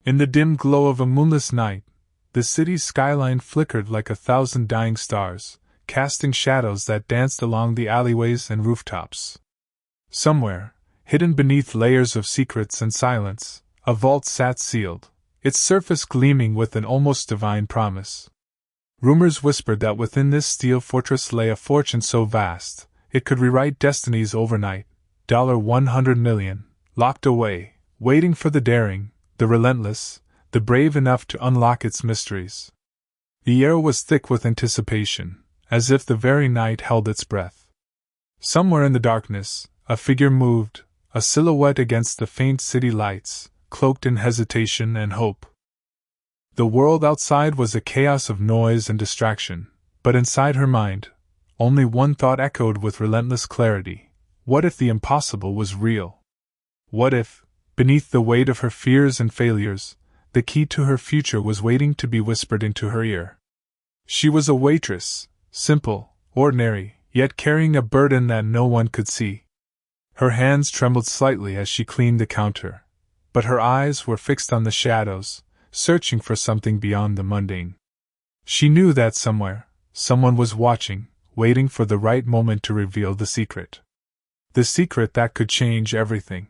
In the dim glow of a moonless night, the city's skyline flickered like 1,000 dying stars, casting shadows that danced along the alleyways and rooftops. Somewhere, hidden beneath layers of secrets and silence, a vault sat sealed, its surface gleaming with an almost divine promise. Rumors whispered that within this steel fortress lay a fortune so vast, it could rewrite destinies overnight. $100 million, locked away, waiting for the daring, the relentless, the brave enough to unlock its mysteries. The air was thick with anticipation, as if the very night held its breath. Somewhere in the darkness, a figure moved, a silhouette against the faint city lights, cloaked in hesitation and hope. The world outside was a chaos of noise and distraction, but inside her mind, only one thought echoed with relentless clarity: what if the impossible was real? What if, beneath the weight of her fears and failures, the key to her future was waiting to be whispered into her ear? She was a waitress, simple, ordinary, yet carrying a burden that no one could see. Her hands trembled slightly as she cleaned the counter, but her eyes were fixed on the shadows, searching for something beyond the mundane. She knew that somewhere, someone was watching, waiting for the right moment to reveal the secret. The secret that could change everything.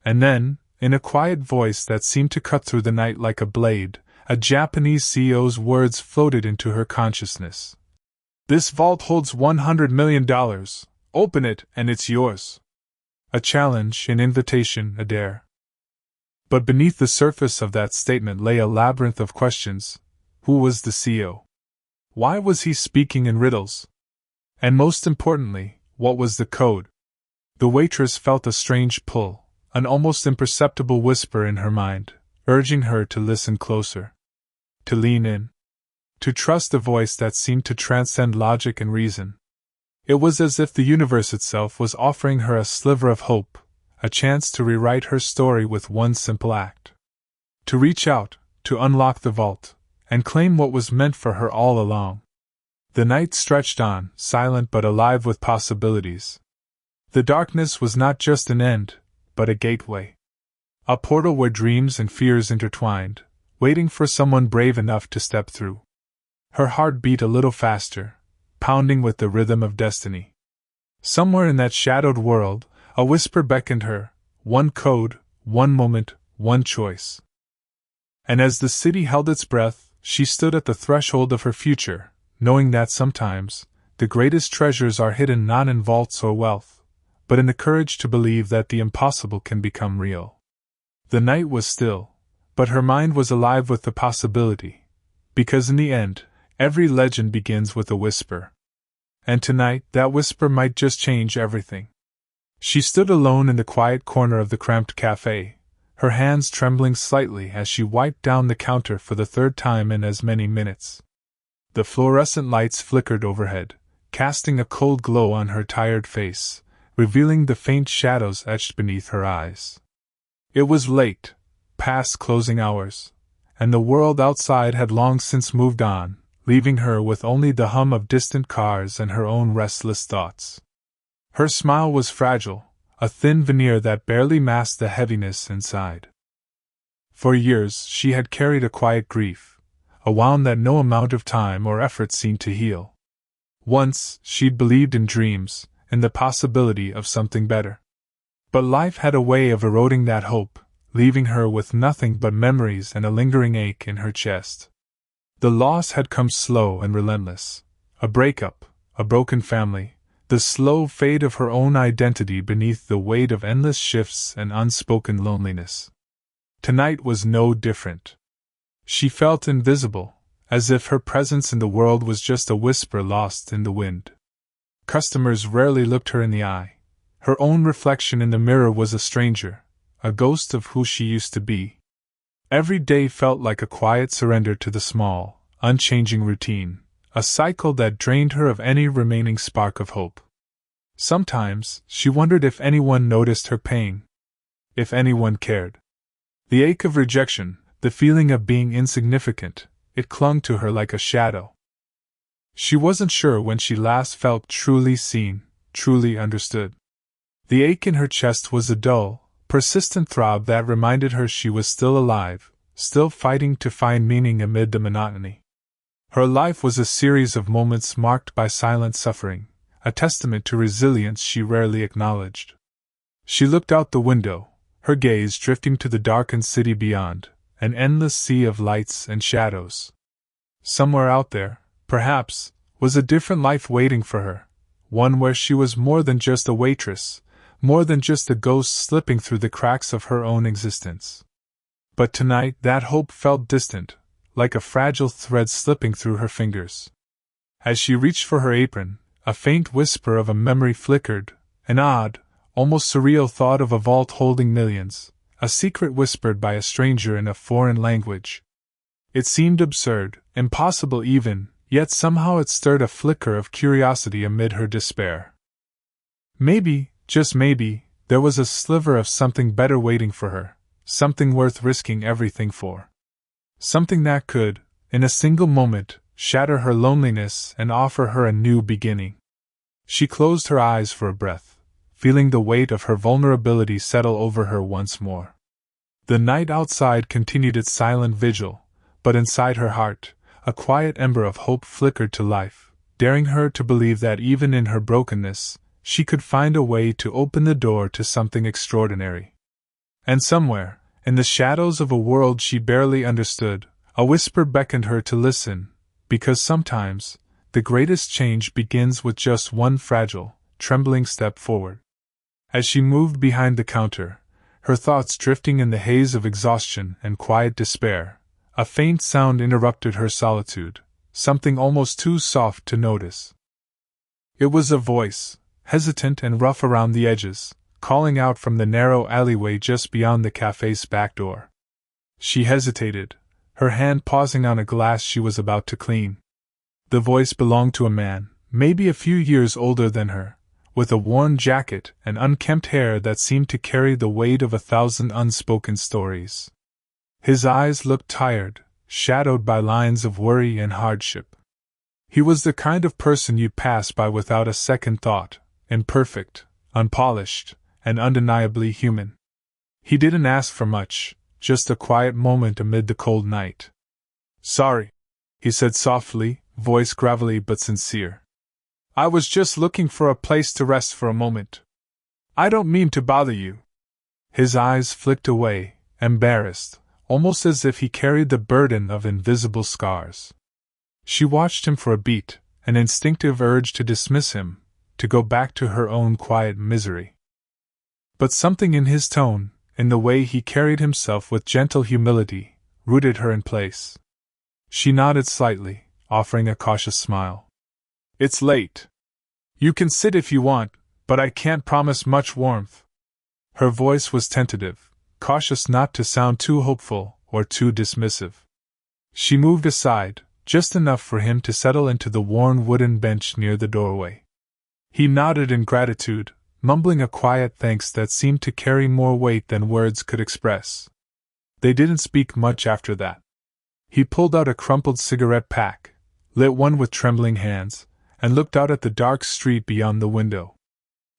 And then, in a quiet voice that seemed to cut through the night like a blade, a Japanese CEO's words floated into her consciousness. "This vault holds $100 million. Open it, and it's yours." A challenge, an invitation, a dare. But beneath the surface of that statement lay a labyrinth of questions. Who was the CEO? Why was he speaking in riddles? And most importantly, what was the code? The waitress felt a strange pull, an almost imperceptible whisper in her mind, urging her to listen closer. To lean in. To trust a voice that seemed to transcend logic and reason. It was as if the universe itself was offering her a sliver of hope, a chance to rewrite her story with one simple act. To reach out, to unlock the vault, and claim what was meant for her all along. The night stretched on, silent but alive with possibilities. The darkness was not just an end, but a gateway. A portal where dreams and fears intertwined, waiting for someone brave enough to step through. Her heart beat a little faster, pounding with the rhythm of destiny. Somewhere in that shadowed world, a whisper beckoned her, one code, one moment, one choice. And as the city held its breath, she stood at the threshold of her future, knowing that sometimes, the greatest treasures are hidden not in vaults or wealth, but in the courage to believe that the impossible can become real. The night was still, but her mind was alive with the possibility, because in the end, every legend begins with a whisper. And tonight, that whisper might just change everything. She stood alone in the quiet corner of the cramped cafe, her hands trembling slightly as she wiped down the counter for the third time in as many minutes. The fluorescent lights flickered overhead, casting a cold glow on her tired face, revealing the faint shadows etched beneath her eyes. It was late, past closing hours, and the world outside had long since moved on, leaving her with only the hum of distant cars and her own restless thoughts. Her smile was fragile, a thin veneer that barely masked the heaviness inside. For years she had carried a quiet grief, a wound that no amount of time or effort seemed to heal. Once she'd believed in dreams, in the possibility of something better. But life had a way of eroding that hope, leaving her with nothing but memories and a lingering ache in her chest. The loss had come slow and relentless. A breakup, a broken family, the slow fade of her own identity beneath the weight of endless shifts and unspoken loneliness. Tonight was no different. She felt invisible, as if her presence in the world was just a whisper lost in the wind. Customers rarely looked her in the eye. Her own reflection in the mirror was a stranger, a ghost of who she used to be. Every day felt like a quiet surrender to the small, unchanging routine, a cycle that drained her of any remaining spark of hope. Sometimes, she wondered if anyone noticed her pain. If anyone cared. The ache of rejection, the feeling of being insignificant, it clung to her like a shadow. She wasn't sure when she last felt truly seen, truly understood. The ache in her chest was a dull, persistent throb that reminded her she was still alive, still fighting to find meaning amid the monotony. Her life was a series of moments marked by silent suffering, a testament to resilience she rarely acknowledged. She looked out the window, her gaze drifting to the darkened city beyond, an endless sea of lights and shadows. Somewhere out there, perhaps, was a different life waiting for her, one where she was more than just a waitress, more than just a ghost slipping through the cracks of her own existence. But tonight that hope felt distant, like a fragile thread slipping through her fingers. As she reached for her apron, a faint whisper of a memory flickered, an odd, almost surreal thought of a vault holding millions, a secret whispered by a stranger in a foreign language. It seemed absurd, impossible even, yet somehow it stirred a flicker of curiosity amid her despair. Maybe, just maybe, there was a sliver of something better waiting for her, something worth risking everything for. Something that could, in a single moment, shatter her loneliness and offer her a new beginning. She closed her eyes for a breath, feeling the weight of her vulnerability settle over her once more. The night outside continued its silent vigil, but inside her heart, a quiet ember of hope flickered to life, daring her to believe that even in her brokenness, she could find a way to open the door to something extraordinary. And somewhere, in the shadows of a world she barely understood, a whisper beckoned her to listen, because sometimes, the greatest change begins with just one fragile, trembling step forward. As she moved behind the counter, her thoughts drifting in the haze of exhaustion and quiet despair, a faint sound interrupted her solitude, something almost too soft to notice. It was a voice, hesitant and rough around the edges, calling out from the narrow alleyway just beyond the cafe's back door. She hesitated, her hand pausing on a glass she was about to clean. The voice belonged to a man, maybe a few years older than her, with a worn jacket and unkempt hair that seemed to carry the weight of 1,000 unspoken stories. His eyes looked tired, shadowed by lines of worry and hardship. He was the kind of person you'd pass by without a second thought, imperfect, unpolished, and undeniably human. He didn't ask for much, just a quiet moment amid the cold night. "Sorry," he said softly, voice gravelly but sincere. "I was just looking for a place to rest for a moment. I don't mean to bother you." His eyes flicked away, embarrassed, almost as if he carried the burden of invisible scars. She watched him for a beat, an instinctive urge to dismiss him, to go back to her own quiet misery. But something in his tone, in the way he carried himself with gentle humility, rooted her in place. She nodded slightly, offering a cautious smile. "It's late. You can sit if you want, but I can't promise much warmth." Her voice was tentative, cautious not to sound too hopeful or too dismissive. She moved aside, just enough for him to settle into the worn wooden bench near the doorway. He nodded in gratitude, mumbling a quiet thanks that seemed to carry more weight than words could express. They didn't speak much after that. He pulled out a crumpled cigarette pack, lit one with trembling hands, and looked out at the dark street beyond the window.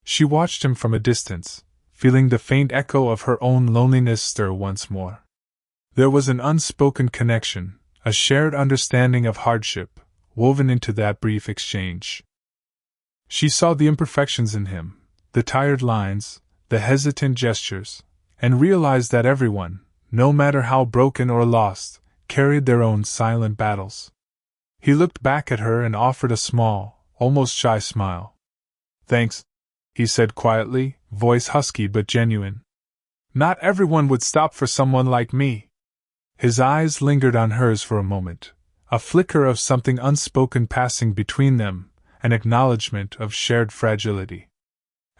She watched him from a distance, feeling the faint echo of her own loneliness stir once more. There was an unspoken connection, a shared understanding of hardship, woven into that brief exchange. She saw the imperfections in him, the tired lines, the hesitant gestures, and realized that everyone, no matter how broken or lost, carried their own silent battles. He looked back at her and offered a small, almost shy smile. "Thanks," he said quietly, voice husky but genuine. "Not everyone would stop for someone like me." His eyes lingered on hers for a moment, a flicker of something unspoken passing between them, an acknowledgement of shared fragility.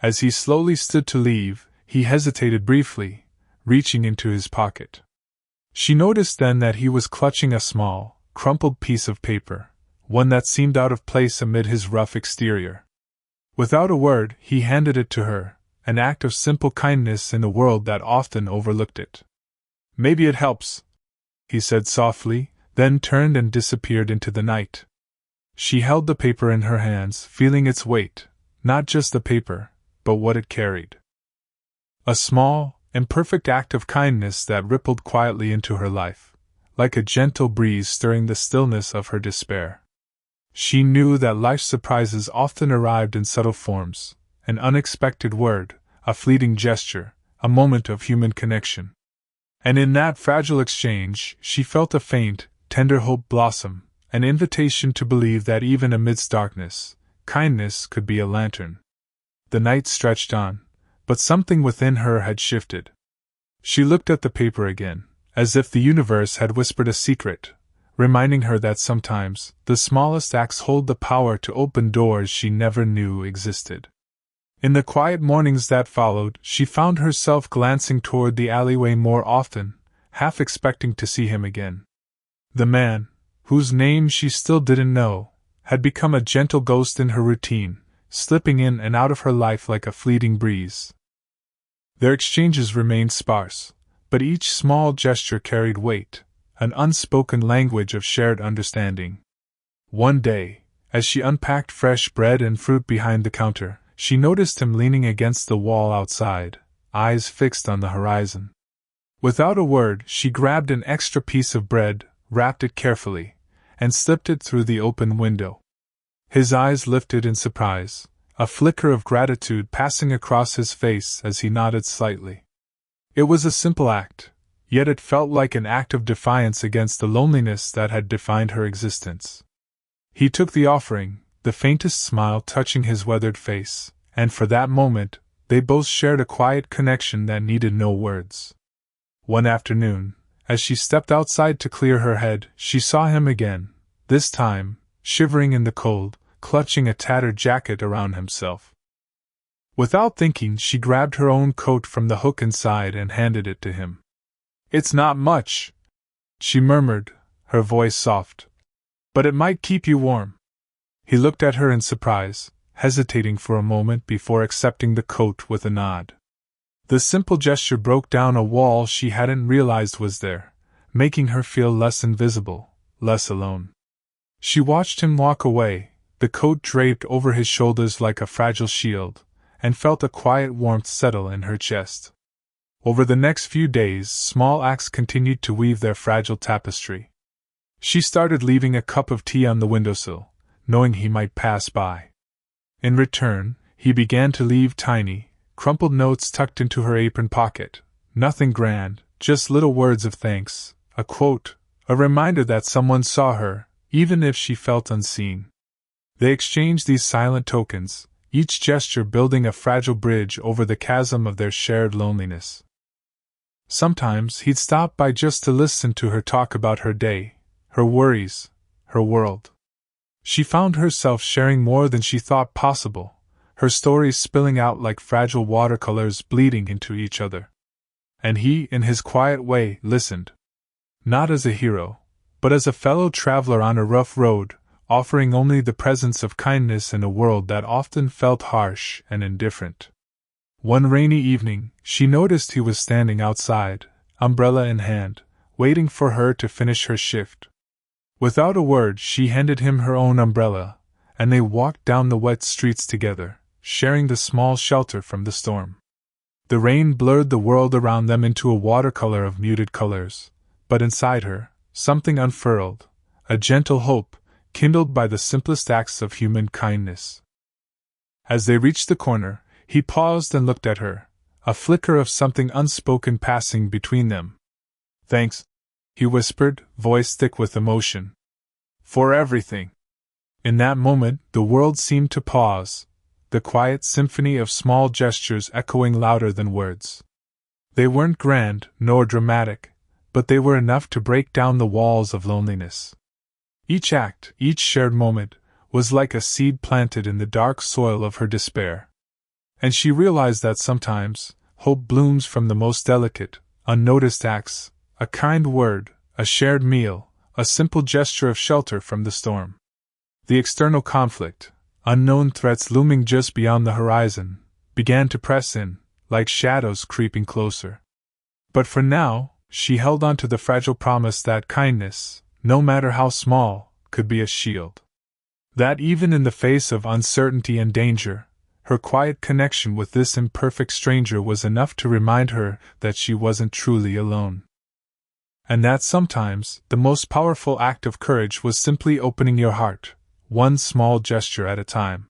As he slowly stood to leave, he hesitated briefly, reaching into his pocket. She noticed then that he was clutching a small, crumpled piece of paper, one that seemed out of place amid his rough exterior. Without a word, he handed it to her, an act of simple kindness in a world that often overlooked it. "Maybe it helps," he said softly, then turned and disappeared into the night. She held the paper in her hands, feeling its weight, not just the paper, but what it carried. A small, imperfect act of kindness that rippled quietly into her life, like a gentle breeze stirring the stillness of her despair. She knew that life's surprises often arrived in subtle forms, an unexpected word, a fleeting gesture, a moment of human connection. And in that fragile exchange, she felt a faint, tender hope blossom, an invitation to believe that even amidst darkness, kindness could be a lantern. The night stretched on, but something within her had shifted. She looked at the paper again, as if the universe had whispered a secret, reminding her that sometimes the smallest acts hold the power to open doors she never knew existed. In the quiet mornings that followed, she found herself glancing toward the alleyway more often, half expecting to see him again. The man, whose name she still didn't know, had become a gentle ghost in her routine, slipping in and out of her life like a fleeting breeze. Their exchanges remained sparse, but each small gesture carried weight, an unspoken language of shared understanding. One day, as she unpacked fresh bread and fruit behind the counter, she noticed him leaning against the wall outside, eyes fixed on the horizon. Without a word, she grabbed an extra piece of bread, wrapped it carefully, and slipped it through the open window. His eyes lifted in surprise, a flicker of gratitude passing across his face as he nodded slightly. It was a simple act, yet it felt like an act of defiance against the loneliness that had defined her existence. He took the offering, the faintest smile touching his weathered face, and for that moment, they both shared a quiet connection that needed no words. One afternoon, as she stepped outside to clear her head, she saw him again, this time, shivering in the cold, clutching a tattered jacket around himself. Without thinking, she grabbed her own coat from the hook inside and handed it to him. "It's not much," she murmured, her voice soft, "but it might keep you warm." He looked at her in surprise, hesitating for a moment before accepting the coat with a nod. The simple gesture broke down a wall she hadn't realized was there, making her feel less invisible, less alone. She watched him walk away, the coat draped over his shoulders like a fragile shield, and felt a quiet warmth settle in her chest. Over the next few days, small acts continued to weave their fragile tapestry. She started leaving a cup of tea on the windowsill, knowing he might pass by. In return, he began to leave tiny, crumpled notes tucked into her apron pocket. Nothing grand, just little words of thanks, a quote, a reminder that someone saw her, even if she felt unseen. They exchanged these silent tokens, each gesture building a fragile bridge over the chasm of their shared loneliness. Sometimes he'd stop by just to listen to her talk about her day, her worries, her world. She found herself sharing more than she thought possible, her stories spilling out like fragile watercolors bleeding into each other. And he, in his quiet way, listened. Not as a hero, but as a fellow traveler on a rough road, offering only the presence of kindness in a world that often felt harsh and indifferent. One rainy evening, she noticed he was standing outside, umbrella in hand, waiting for her to finish her shift. Without a word, she handed him her own umbrella, and they walked down the wet streets together, sharing the small shelter from the storm. The rain blurred the world around them into a watercolor of muted colors, but inside her, something unfurled, a gentle hope, kindled by the simplest acts of human kindness. As they reached the corner, he paused and looked at her, a flicker of something unspoken passing between them. "Thanks," he whispered, voice thick with emotion. "For everything." In that moment, the world seemed to pause, the quiet symphony of small gestures echoing louder than words. They weren't grand, nor dramatic, but they were enough to break down the walls of loneliness. Each act, each shared moment, was like a seed planted in the dark soil of her despair. And she realized that sometimes, hope blooms from the most delicate, unnoticed acts, a kind word, a shared meal, a simple gesture of shelter from the storm. The external conflict, unknown threats looming just beyond the horizon, began to press in, like shadows creeping closer. But for now, she held on to the fragile promise that kindness, no matter how small, could be a shield. That even in the face of uncertainty and danger, Her quiet connection with this imperfect stranger was enough to remind her that she wasn't truly alone. And that sometimes, the most powerful act of courage was simply opening your heart, one small gesture at a time.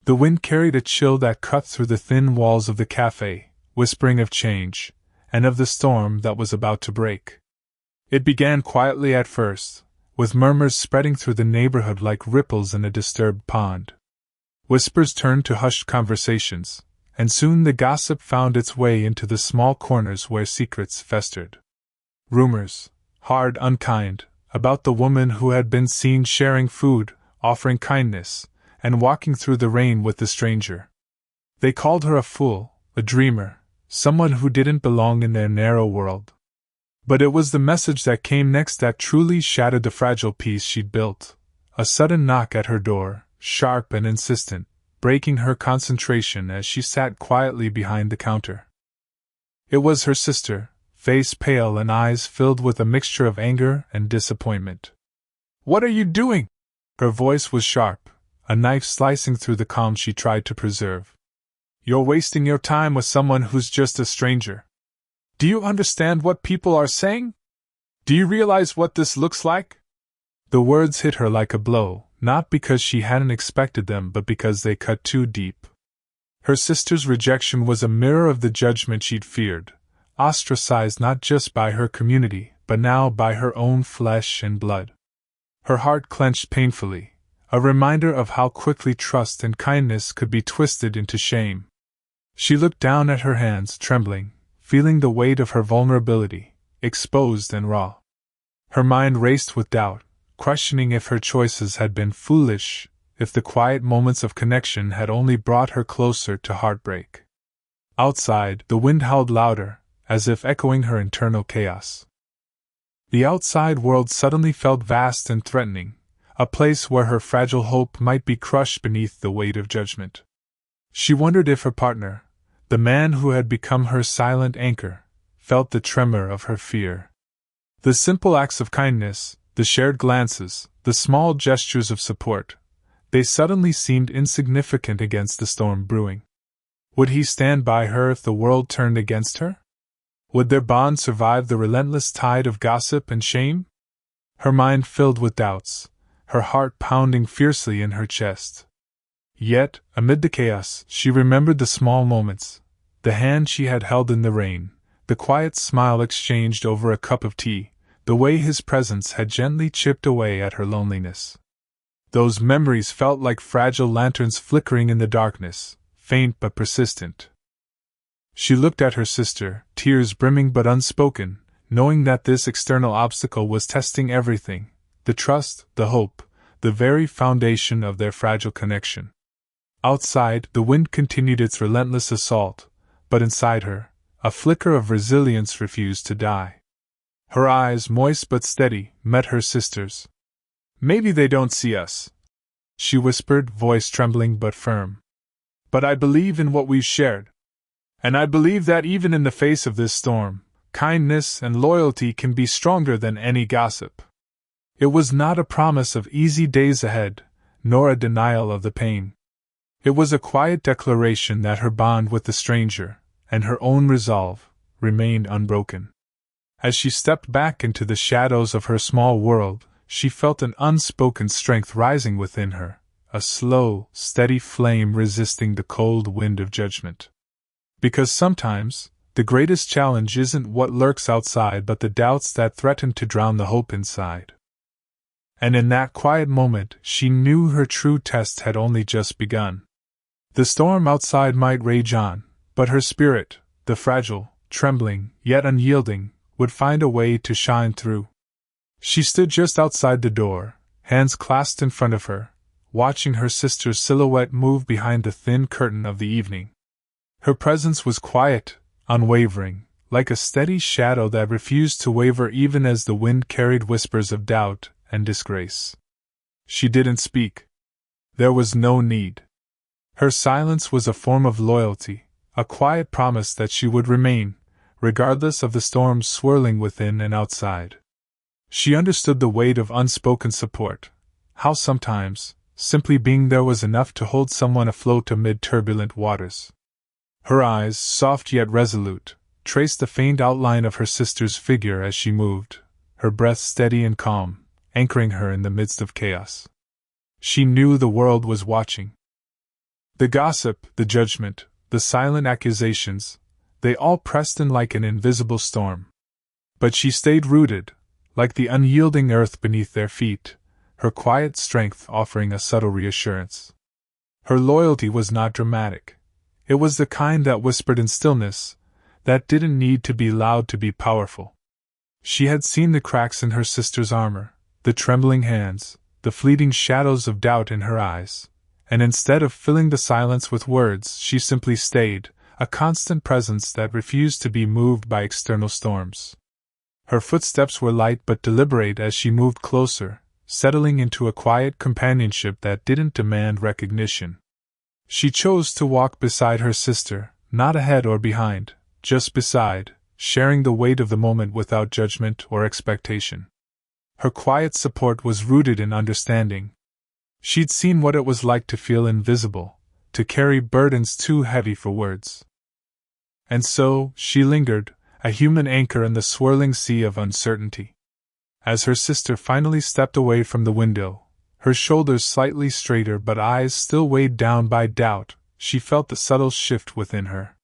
The wind carried a chill that cut through the thin walls of the cafe, whispering of change, and of the storm that was about to break. It began quietly at first, with murmurs spreading through the neighborhood like ripples in a disturbed pond. Whispers turned to hushed conversations, and soon the gossip found its way into the small corners where secrets festered. Rumors, hard, unkind, about the woman who had been seen sharing food, offering kindness, and walking through the rain with the stranger. They called her a fool, a dreamer, someone who didn't belong in their narrow world. But it was the message that came next that truly shattered the fragile peace she'd built. A sudden knock at her door, sharp and insistent, breaking her concentration as she sat quietly behind the counter. It was her sister, face pale and eyes filled with a mixture of anger and disappointment. "What are you doing?" Her voice was sharp, a knife slicing through the calm she tried to preserve. "You're wasting your time with someone who's just a stranger. Do you understand what people are saying? Do you realize what this looks like?" The words hit her like a blow, not because she hadn't expected them but because they cut too deep. Her sister's rejection was a mirror of the judgment she'd feared, ostracized not just by her community, but now by her own flesh and blood. Her heart clenched painfully, a reminder of how quickly trust and kindness could be twisted into shame. She looked down at her hands, trembling, feeling the weight of her vulnerability, exposed and raw. Her mind raced with doubt, questioning if her choices had been foolish, if the quiet moments of connection had only brought her closer to heartbreak. Outside, the wind howled louder, as if echoing her internal chaos. The outside world suddenly felt vast and threatening, a place where her fragile hope might be crushed beneath the weight of judgment. She wondered if her partner, the man who had become her silent anchor, felt the tremor of her fear. The simple acts of kindness, the shared glances, the small gestures of support, they suddenly seemed insignificant against the storm brewing. Would he stand by her if the world turned against her? Would their bond survive the relentless tide of gossip and shame? Her mind filled with doubts, her heart pounding fiercely in her chest. Yet, amid the chaos, she remembered the small moments, the hand she had held in the rain, the quiet smile exchanged over a cup of tea, the way his presence had gently chipped away at her loneliness. Those memories felt like fragile lanterns flickering in the darkness, faint but persistent. She looked at her sister, tears brimming but unspoken, knowing that this external obstacle was testing everything, the trust, the hope, the very foundation of their fragile connection. Outside, the wind continued its relentless assault, but inside her, a flicker of resilience refused to die. Her eyes, moist but steady, met her sister's. "Maybe they don't see us," she whispered, voice trembling but firm. "But I believe in what we've shared. And I believe that even in the face of this storm, kindness and loyalty can be stronger than any gossip." It was not a promise of easy days ahead, nor a denial of the pain. It was a quiet declaration that her bond with the stranger, and her own resolve, remained unbroken. As she stepped back into the shadows of her small world, she felt an unspoken strength rising within her, a slow, steady flame resisting the cold wind of judgment. Because sometimes, the greatest challenge isn't what lurks outside but the doubts that threaten to drown the hope inside. And in that quiet moment, she knew her true test had only just begun. The storm outside might rage on, but her spirit, the fragile, trembling, yet unyielding, would find a way to shine through. She stood just outside the door, hands clasped in front of her, watching her sister's silhouette move behind the thin curtain of the evening. Her presence was quiet, unwavering, like a steady shadow that refused to waver even as the wind carried whispers of doubt and disgrace. She didn't speak. There was no need. Her silence was a form of loyalty, a quiet promise that she would remain, regardless of the storms swirling within and outside. She understood the weight of unspoken support, how sometimes, simply being there was enough to hold someone afloat amid turbulent waters. Her eyes, soft yet resolute, traced the faint outline of her sister's figure as she moved, her breath steady and calm, anchoring her in the midst of chaos. She knew the world was watching. The gossip, the judgment, the silent accusations, they all pressed in like an invisible storm. But she stayed rooted, like the unyielding earth beneath their feet, her quiet strength offering a subtle reassurance. Her loyalty was not dramatic. It was the kind that whispered in stillness, that didn't need to be loud to be powerful. She had seen the cracks in her sister's armor, the trembling hands, the fleeting shadows of doubt in her eyes, and instead of filling the silence with words, she simply stayed, a constant presence that refused to be moved by external storms. Her footsteps were light but deliberate as she moved closer, settling into a quiet companionship that didn't demand recognition. She chose to walk beside her sister, not ahead or behind, just beside, sharing the weight of the moment without judgment or expectation. Her quiet support was rooted in understanding. She'd seen what it was like to feel invisible, to carry burdens too heavy for words. And so, she lingered, a human anchor in the swirling sea of uncertainty. As her sister finally stepped away from the window, her shoulders slightly straighter but eyes still weighed down by doubt, she felt the subtle shift within her.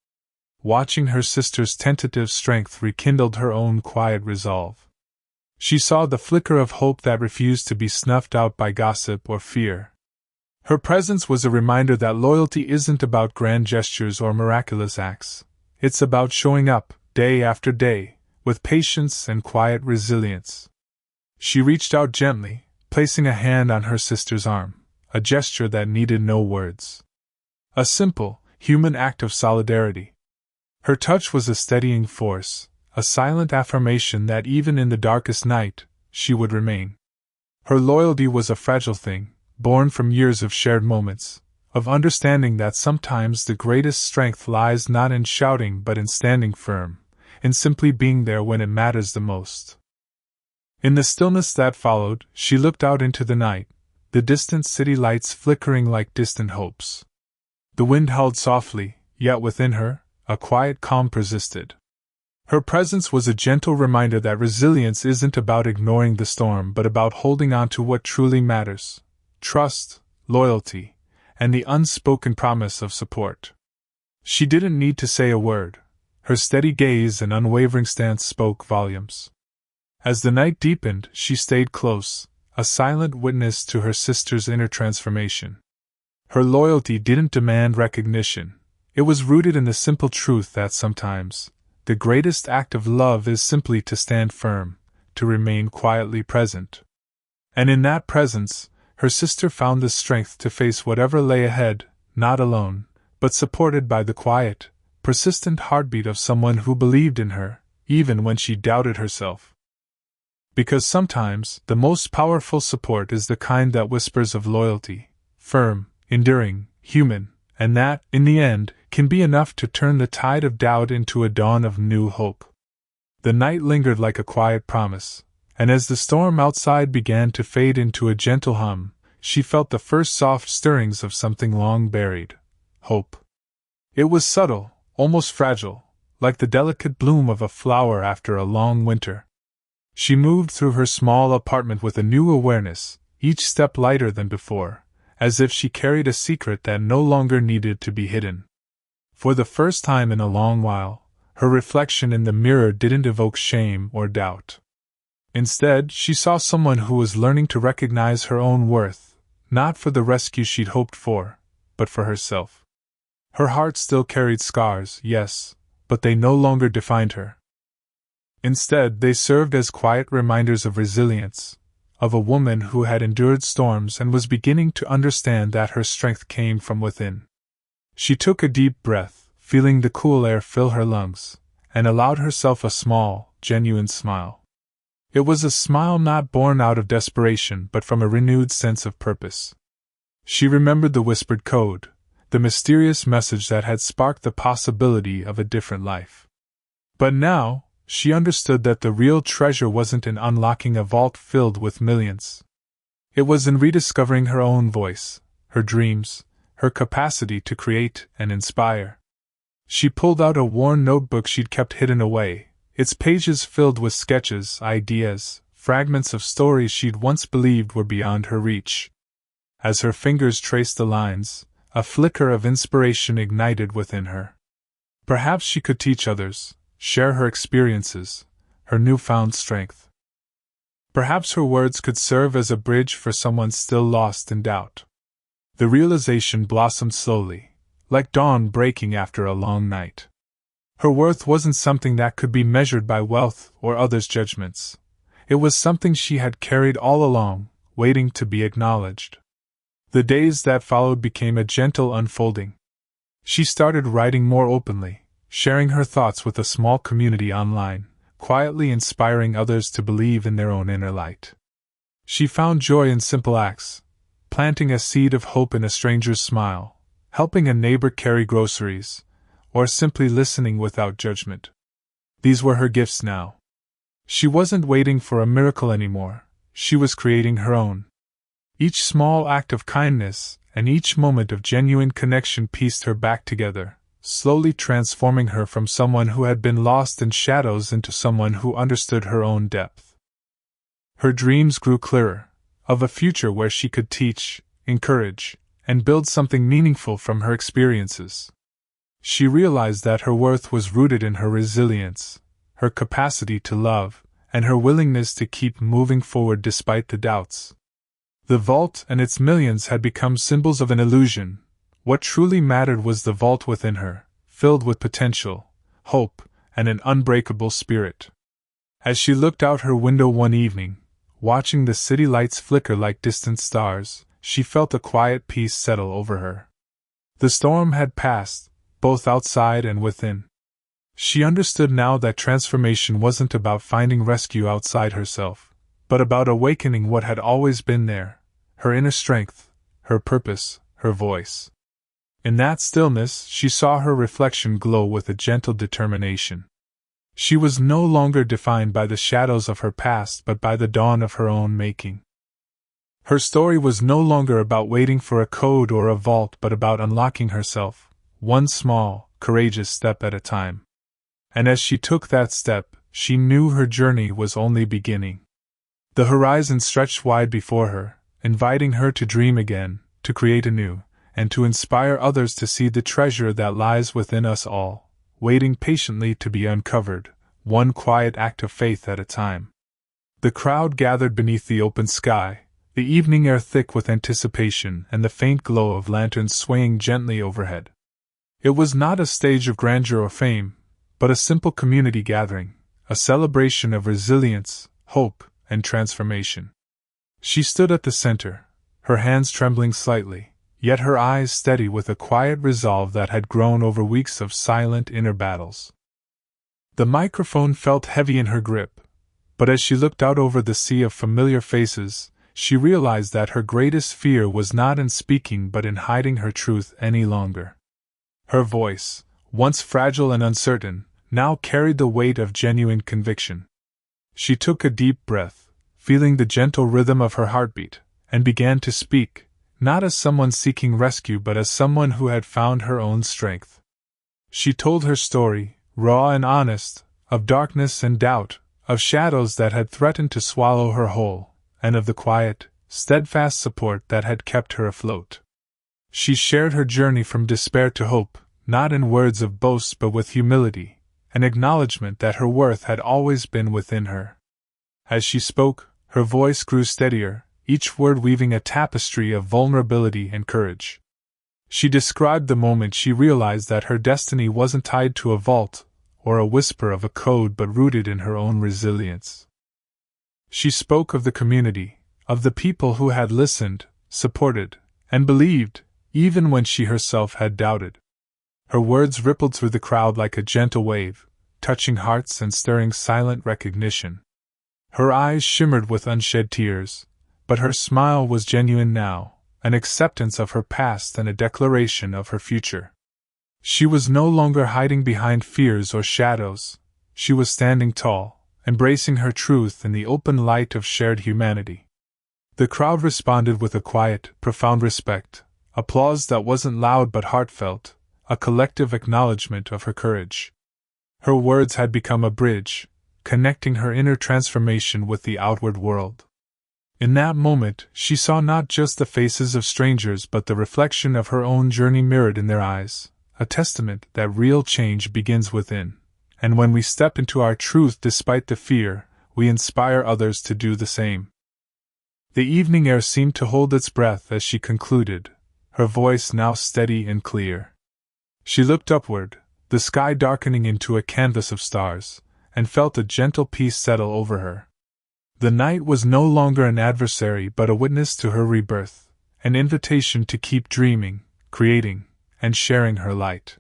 Watching her sister's tentative strength rekindled her own quiet resolve. She saw the flicker of hope that refused to be snuffed out by gossip or fear. Her presence was a reminder that loyalty isn't about grand gestures or miraculous acts. It's about showing up, day after day, with patience and quiet resilience. She reached out gently, placing a hand on her sister's arm, a gesture that needed no words. A simple, human act of solidarity. Her touch was a steadying force, a silent affirmation that even in the darkest night, she would remain. Her loyalty was a fragile thing, born from years of shared moments, of understanding that sometimes the greatest strength lies not in shouting but in standing firm, in simply being there when it matters the most. In the stillness that followed, she looked out into the night, the distant city lights flickering like distant hopes. The wind howled softly, yet within her, a quiet calm persisted. Her presence was a gentle reminder that resilience isn't about ignoring the storm but about holding on to what truly matters: trust, loyalty, and the unspoken promise of support. She didn't need to say a word. Her steady gaze and unwavering stance spoke volumes. As the night deepened, she stayed close, a silent witness to her sister's inner transformation. Her loyalty didn't demand recognition. It was rooted in the simple truth that sometimes, the greatest act of love is simply to stand firm, to remain quietly present. And in that presence, her sister found the strength to face whatever lay ahead, not alone, but supported by the quiet, persistent heartbeat of someone who believed in her, even when she doubted herself. Because sometimes, the most powerful support is the kind that whispers of loyalty, firm, enduring, human, and that, in the end, can be enough to turn the tide of doubt into a dawn of new hope. The night lingered like a quiet promise, and as the storm outside began to fade into a gentle hum, she felt the first soft stirrings of something long buried: hope. It was subtle, almost fragile, like the delicate bloom of a flower after a long winter. She moved through her small apartment with a new awareness, each step lighter than before, as if she carried a secret that no longer needed to be hidden. For the first time in a long while, her reflection in the mirror didn't evoke shame or doubt. Instead, she saw someone who was learning to recognize her own worth, not for the rescue she'd hoped for, but for herself. Her heart still carried scars, yes, but they no longer defined her. Instead, they served as quiet reminders of resilience, of a woman who had endured storms and was beginning to understand that her strength came from within. She took a deep breath, feeling the cool air fill her lungs, and allowed herself a small, genuine smile. It was a smile not born out of desperation but from a renewed sense of purpose. She remembered the whispered code, the mysterious message that had sparked the possibility of a different life. But now, she understood that the real treasure wasn't in unlocking a vault filled with millions. It was in rediscovering her own voice, her dreams, her capacity to create and inspire. She pulled out a worn notebook she'd kept hidden away, its pages filled with sketches, ideas, fragments of stories she'd once believed were beyond her reach. As her fingers traced the lines, a flicker of inspiration ignited within her. Perhaps she could teach others, share her experiences, her newfound strength. Perhaps her words could serve as a bridge for someone still lost in doubt. The realization blossomed slowly, like dawn breaking after a long night. Her worth wasn't something that could be measured by wealth or others' judgments. It was something she had carried all along, waiting to be acknowledged. The days that followed became a gentle unfolding. She started writing more openly, sharing her thoughts with a small community online, quietly inspiring others to believe in their own inner light. She found joy in simple acts, planting a seed of hope in a stranger's smile, helping a neighbor carry groceries, or simply listening without judgment. These were her gifts now. She wasn't waiting for a miracle anymore, she was creating her own. Each small act of kindness and each moment of genuine connection pieced her back together, slowly transforming her from someone who had been lost in shadows into someone who understood her own depth. Her dreams grew clearer, of a future where she could teach, encourage, and build something meaningful from her experiences. She realized that her worth was rooted in her resilience, her capacity to love, and her willingness to keep moving forward despite the doubts. The vault and its millions had become symbols of an illusion. What truly mattered was the vault within her, filled with potential, hope, and an unbreakable spirit. As she looked out her window one evening, watching the city lights flicker like distant stars, she felt a quiet peace settle over her. The storm had passed, both outside and within. She understood now that transformation wasn't about finding rescue outside herself, but about awakening what had always been there, her inner strength, her purpose, her voice. In that stillness, she saw her reflection glow with a gentle determination. She was no longer defined by the shadows of her past but by the dawn of her own making. Her story was no longer about waiting for a code or a vault but about unlocking herself, one small, courageous step at a time. And as she took that step, she knew her journey was only beginning. The horizon stretched wide before her, inviting her to dream again, to create anew, and to inspire others to see the treasure that lies within us all, waiting patiently to be uncovered, one quiet act of faith at a time. The crowd gathered beneath the open sky, the evening air thick with anticipation and the faint glow of lanterns swaying gently overhead. It was not a stage of grandeur or fame, but a simple community gathering, a celebration of resilience, hope, and transformation. She stood at the center, her hands trembling slightly, yet her eyes steady with a quiet resolve that had grown over weeks of silent inner battles. The microphone felt heavy in her grip, but as she looked out over the sea of familiar faces, she realized that her greatest fear was not in speaking but in hiding her truth any longer. Her voice, once fragile and uncertain, now carried the weight of genuine conviction. She took a deep breath, feeling the gentle rhythm of her heartbeat, and began to speak, not as someone seeking rescue but as someone who had found her own strength. She told her story, raw and honest, of darkness and doubt, of shadows that had threatened to swallow her whole, and of the quiet, steadfast support that had kept her afloat. She shared her journey from despair to hope, not in words of boast but with humility, an acknowledgement that her worth had always been within her. As she spoke, her voice grew steadier, each word weaving a tapestry of vulnerability and courage. She described the moment she realized that her destiny wasn't tied to a vault or a whisper of a code but rooted in her own resilience. She spoke of the community, of the people who had listened, supported, and believed, even when she herself had doubted. Her words rippled through the crowd like a gentle wave, touching hearts and stirring silent recognition. Her eyes shimmered with unshed tears, but her smile was genuine now, an acceptance of her past and a declaration of her future. She was no longer hiding behind fears or shadows, she was standing tall, embracing her truth in the open light of shared humanity. The crowd responded with a quiet, profound respect, applause that wasn't loud but heartfelt, a collective acknowledgement of her courage. Her words had become a bridge, connecting her inner transformation with the outward world. In that moment, she saw not just the faces of strangers but the reflection of her own journey mirrored in their eyes, a testament that real change begins within, and when we step into our truth despite the fear, we inspire others to do the same. The evening air seemed to hold its breath as she concluded, her voice now steady and clear. She looked upward, the sky darkening into a canvas of stars, and felt a gentle peace settle over her. The night was no longer an adversary but a witness to her rebirth, an invitation to keep dreaming, creating, and sharing her light.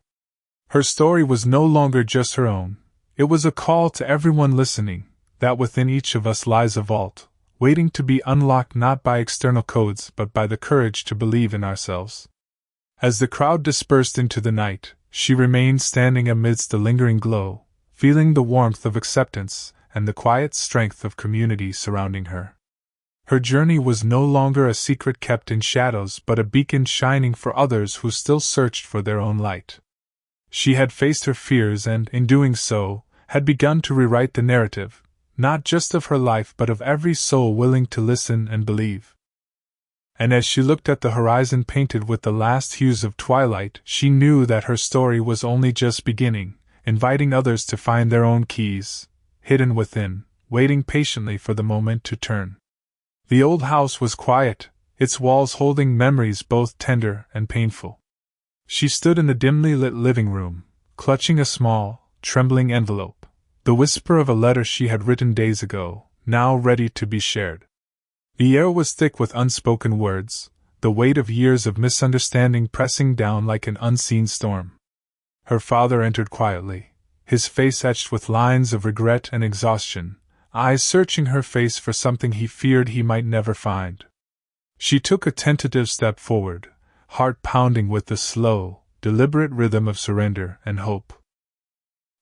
Her story was no longer just her own, it was a call to everyone listening, that within each of us lies a vault, waiting to be unlocked not by external codes but by the courage to believe in ourselves. As the crowd dispersed into the night, she remained standing amidst the lingering glow, feeling the warmth of acceptance and the quiet strength of community surrounding her. Her journey was no longer a secret kept in shadows but a beacon shining for others who still searched for their own light. She had faced her fears and, in doing so, had begun to rewrite the narrative, not just of her life but of every soul willing to listen and believe. And as she looked at the horizon painted with the last hues of twilight, she knew that her story was only just beginning, inviting others to find their own keys, hidden within, waiting patiently for the moment to turn. The old house was quiet, its walls holding memories both tender and painful. She stood in the dimly lit living room, clutching a small, trembling envelope, the whisper of a letter she had written days ago, now ready to be shared. The air was thick with unspoken words, the weight of years of misunderstanding pressing down like an unseen storm. Her father entered quietly, his face etched with lines of regret and exhaustion, eyes searching her face for something he feared he might never find. She took a tentative step forward, heart pounding with the slow, deliberate rhythm of surrender and hope.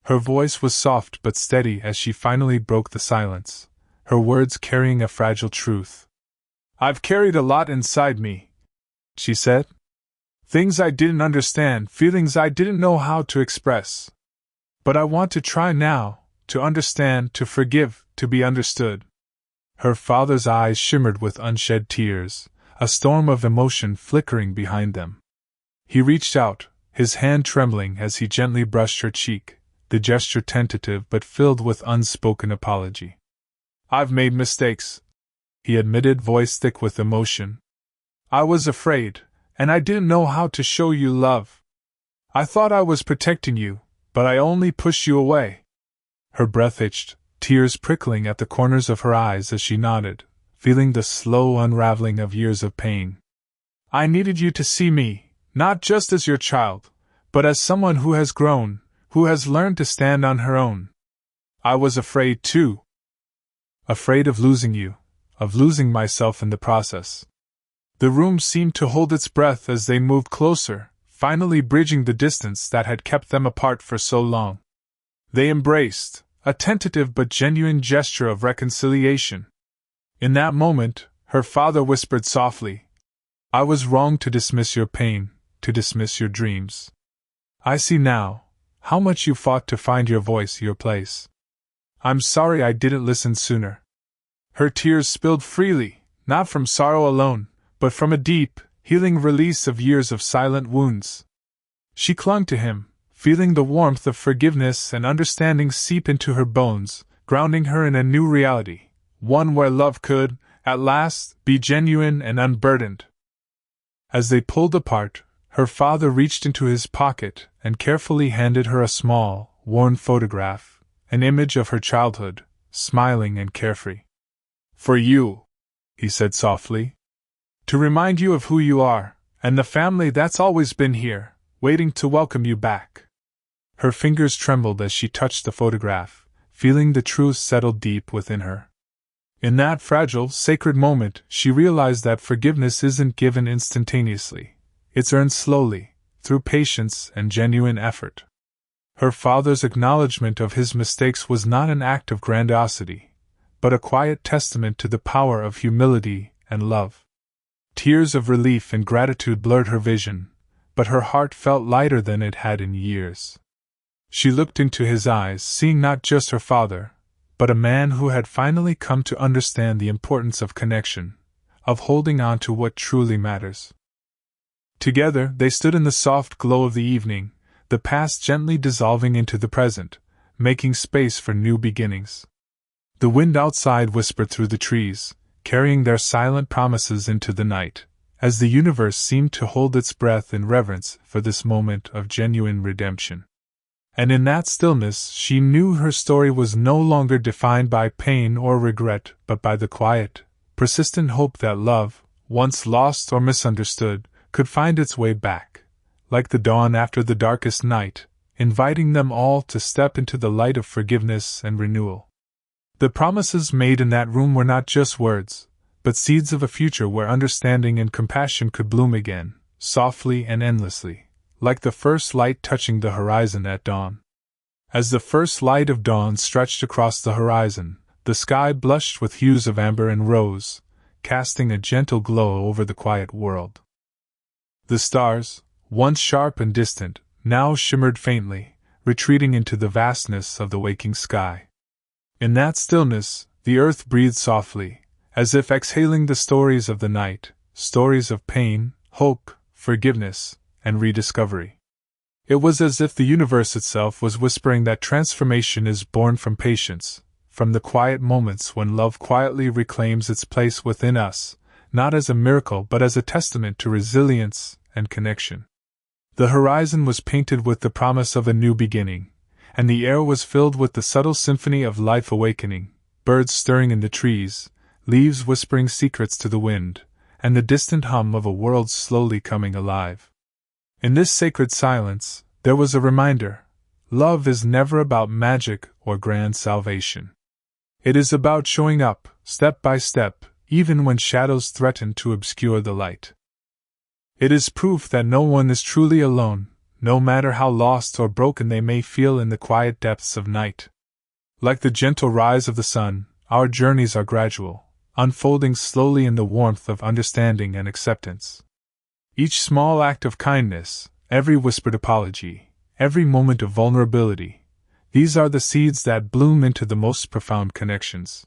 Her voice was soft but steady as she finally broke the silence, her words carrying a fragile truth. "I've carried a lot inside me," she said. "Things I didn't understand, feelings I didn't know how to express. But I want to try now, to understand, to forgive, to be understood." Her father's eyes shimmered with unshed tears, a storm of emotion flickering behind them. He reached out, his hand trembling as he gently brushed her cheek, the gesture tentative but filled with unspoken apology. "I've made mistakes," he admitted, voice thick with emotion. "I was afraid, and I didn't know how to show you love. I thought I was protecting you, but I only pushed you away." Her breath itched, tears prickling at the corners of her eyes as she nodded, feeling the slow unraveling of years of pain. "I needed you to see me, not just as your child, but as someone who has grown, who has learned to stand on her own. I was afraid too. Afraid of losing you, of losing myself in the process." The room seemed to hold its breath as they moved closer, finally bridging the distance that had kept them apart for so long. They embraced, a tentative but genuine gesture of reconciliation. In that moment, her father whispered softly, "I was wrong to dismiss your pain, to dismiss your dreams. I see now how much you fought to find your voice, your place. I'm sorry I didn't listen sooner." Her tears spilled freely, not from sorrow alone, but from a deep, healing release of years of silent wounds. She clung to him, feeling the warmth of forgiveness and understanding seep into her bones, grounding her in a new reality, one where love could, at last, be genuine and unburdened. As they pulled apart, her father reached into his pocket and carefully handed her a small, worn photograph, an image of her childhood, smiling and carefree. "For you," he said softly. "To remind you of who you are, and the family that's always been here, waiting to welcome you back." Her fingers trembled as she touched the photograph, feeling the truth settle deep within her. In that fragile, sacred moment, she realized that forgiveness isn't given instantaneously. It's earned slowly, through patience and genuine effort. Her father's acknowledgement of his mistakes was not an act of grandiosity, but a quiet testament to the power of humility and love. Tears of relief and gratitude blurred her vision, but her heart felt lighter than it had in years. She looked into his eyes, seeing not just her father, but a man who had finally come to understand the importance of connection, of holding on to what truly matters. Together, they stood in the soft glow of the evening, the past gently dissolving into the present, making space for new beginnings. The wind outside whispered through the trees, carrying their silent promises into the night, as the universe seemed to hold its breath in reverence for this moment of genuine redemption. And in that stillness she knew her story was no longer defined by pain or regret, but by the quiet, persistent hope that love, once lost or misunderstood, could find its way back, like the dawn after the darkest night, inviting them all to step into the light of forgiveness and renewal. The promises made in that room were not just words, but seeds of a future where understanding and compassion could bloom again, softly and endlessly, like the first light touching the horizon at dawn. As the first light of dawn stretched across the horizon, the sky blushed with hues of amber and rose, casting a gentle glow over the quiet world. The stars, once sharp and distant, now shimmered faintly, retreating into the vastness of the waking sky. In that stillness, the earth breathed softly, as if exhaling the stories of the night, stories of pain, hope, forgiveness, and rediscovery. It was as if the universe itself was whispering that transformation is born from patience, from the quiet moments when love quietly reclaims its place within us, not as a miracle but as a testament to resilience and connection. The horizon was painted with the promise of a new beginning, and the air was filled with the subtle symphony of life awakening, birds stirring in the trees, leaves whispering secrets to the wind, and the distant hum of a world slowly coming alive. In this sacred silence, there was a reminder: love is never about magic or grand salvation. It is about showing up, step by step, even when shadows threaten to obscure the light. It is proof that no one is truly alone, no matter how lost or broken they may feel in the quiet depths of night. Like the gentle rise of the sun, our journeys are gradual, unfolding slowly in the warmth of understanding and acceptance. Each small act of kindness, every whispered apology, every moment of vulnerability, these are the seeds that bloom into the most profound connections.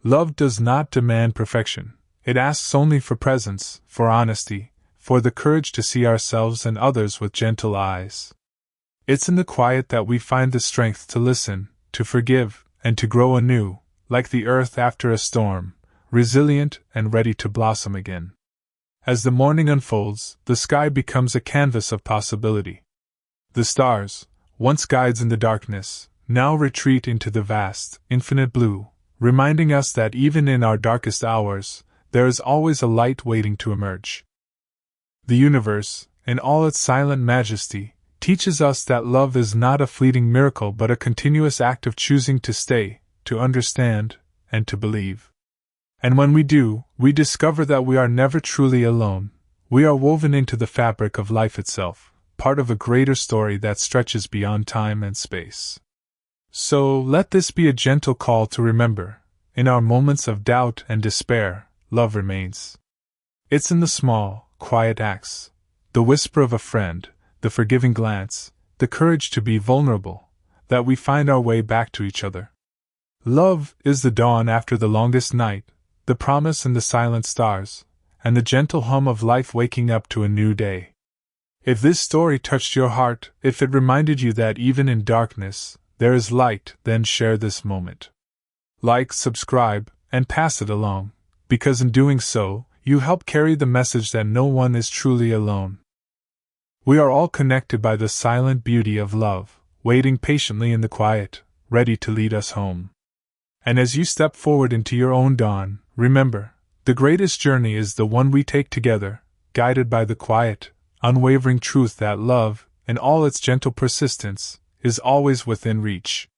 Love does not demand perfection, it asks only for presence, for honesty, for the courage to see ourselves and others with gentle eyes. It's in the quiet that we find the strength to listen, to forgive, and to grow anew, like the earth after a storm, resilient and ready to blossom again. As the morning unfolds, the sky becomes a canvas of possibility. The stars, once guides in the darkness, now retreat into the vast, infinite blue, reminding us that even in our darkest hours, there is always a light waiting to emerge. The universe, in all its silent majesty, teaches us that love is not a fleeting miracle but a continuous act of choosing to stay, to understand, and to believe. And when we do, we discover that we are never truly alone. We are woven into the fabric of life itself, part of a greater story that stretches beyond time and space. So, let this be a gentle call to remember, in our moments of doubt and despair, love remains. It's in the small, quiet acts, the whisper of a friend, the forgiving glance, the courage to be vulnerable, that we find our way back to each other. Love is the dawn after the longest night, the promise in the silent stars, and the gentle hum of life waking up to a new day. If this story touched your heart, if it reminded you that even in darkness, there is light, then share this moment. Like, subscribe, and pass it along, because in doing so, you help carry the message that no one is truly alone. We are all connected by the silent beauty of love, waiting patiently in the quiet, ready to lead us home. And as you step forward into your own dawn, remember, the greatest journey is the one we take together, guided by the quiet, unwavering truth that love, in all its gentle persistence, is always within reach.